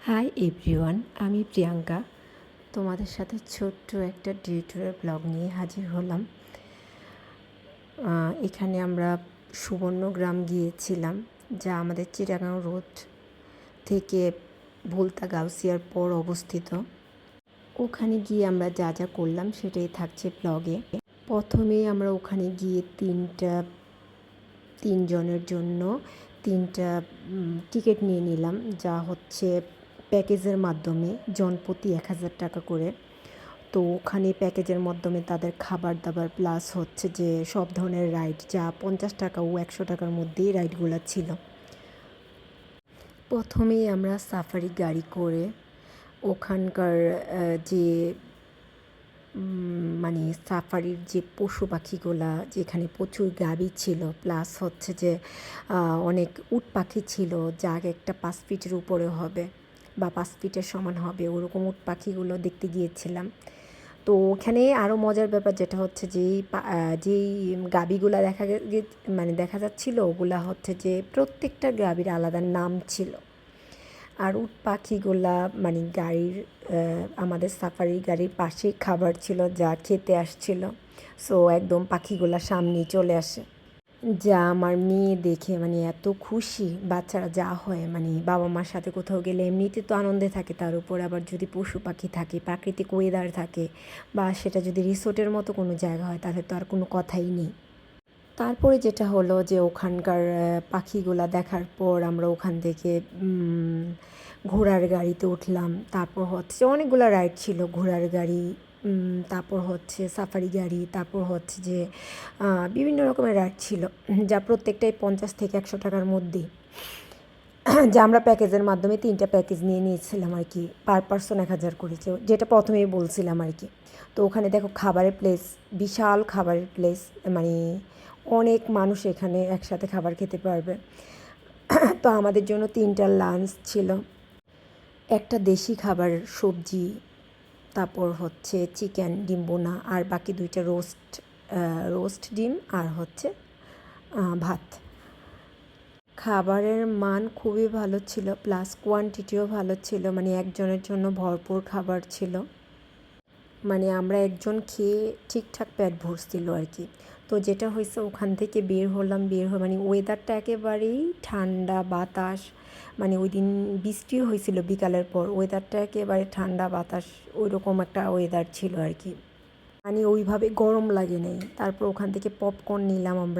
Hi everyone, আমি প্রিয়াঙ্কা। তোমাদের সাথে ছোট্ট একটা টিউটোরিয়াল ব্লগ নিয়ে হাজির হলাম। এখানে আমরা সুবর্ণগ্রাম গিয়েছিলাম, যা আমাদের চিটাগাং রোড থেকে ভুলতা গাউসিয়ার পর অবস্থিত। ওখানে গিয়ে আমরা যা যা করলাম সেটাই থাকছে ব্লগে। প্রথমেই আমরা ওখানে গিয়ে তিনজনের জন্য তিনটা টিকিট নিয়ে নিলাম, যা হচ্ছে প্যাকেজের মাধ্যমে জনপ্রতি 1000 টাকা করে। তো ওখানে প্যাকেজের মাধ্যমে তাদের খাবার দাবার প্লাস হচ্ছে যে সব ধরনের রাইড, যা 50 টাকা ও 100 টাকার মধ্যেই রাইডগুলো ছিল। প্রথমেই আমরা সাফারি গাড়ি করে ওখানকার যে মানে সাফারির যে পশু পাখিগুলা, যেখানে প্রচুর গাভী ছিল, প্লাস হচ্ছে যে অনেক উট পাখি ছিল, যা একটা 5 ফিটের উপরে হবে বা 5 ফিটের সমান হবে, ওরকম উট পাখিগুলো দেখতে গিয়েছিলাম। তো ওখানে আরও মজার ব্যাপার যেটা হচ্ছে যেই গাভীগুলা দেখা যাচ্ছিল, ওগুলা হচ্ছে যে প্রত্যেকটা গাভীর আলাদা নাম ছিল। আর উট পাখিগুলা আমাদের সাফারি গাড়ির পাশেই খাবার ছিল, যা খেতে আসছিল। সো একদম পাখিগুলা সামনেই চলে আসে, যা আমার মেয়ে দেখে এত খুশি। বাচ্চারা যা হয় বাবা মার সাথে কোথাও গেলে এমনিতে তো আনন্দে থাকে, তার উপর আবার যদি পশু পাখি থাকে, প্রাকৃতিক ওয়েদার থাকে, বা সেটা যদি রিসোর্টের মতো কোনো জায়গা হয়, তাহলে তো আর কোনো কথাই নেই। তারপরে যেটা হলো যে ওখানকার পাখিগুলা দেখার পর আমরা ওখান থেকে ঘোড়ার গাড়িতে উঠলাম। তারপর হচ্ছে অনেকগুলো রাইড ছিল, ঘোড়ার গাড়ি, তারপর হচ্ছে সাফারি গাড়ি, তারপর হচ্ছে যে বিভিন্ন রকমের রাইড ছিল, যা প্রত্যেকটাই 50 থেকে 100 টাকার মধ্যেই, যা আমরা প্যাকেজের মাধ্যমে 3টা প্যাকেজ নিয়ে নিয়েছিলাম আর কি, পার পারসন 1000 করেছে, যেটা প্রথমেই বলছিলাম আর কি। তো ওখানে দেখো খাবারের প্লেস, বিশাল খাবারের প্লেস, অনেক মানুষ এখানে একসাথে খাবার খেতে পারবে। তো আমাদের জন্য 3টা লাঞ্চ ছিল, একটা দেশি খাবার সবজি, তারপর হচ্ছে চিকেন, ডিম বোনা, আর বাকি 2টা রোস্ট ডিম, আর হচ্ছে ভাত। খাবারের মান খুবই ভালো ছিল, প্লাস কোয়ান্টিটিও ভালো ছিল, একজনের জন্য ভরপুর খাবার ছিল। আমরা একজন খেয়ে ঠিকঠাক পেট ভরছিল আর কি। তো যেটা হয়েছে, ওখান থেকে বের হলাম, ওয়েদারটা একেবারেই ঠান্ডা, বাতাস, ওই দিন বৃষ্টিও হয়েছিল বিকালের পর, ওয়েদারটা একেবারে ঠান্ডা বাতাস, ওই রকম একটা ওয়েদার ছিল আর কি, ওইভাবে গরম লাগে নাই। তারপর ওখান থেকে পপকর্ন নিলাম আমরা।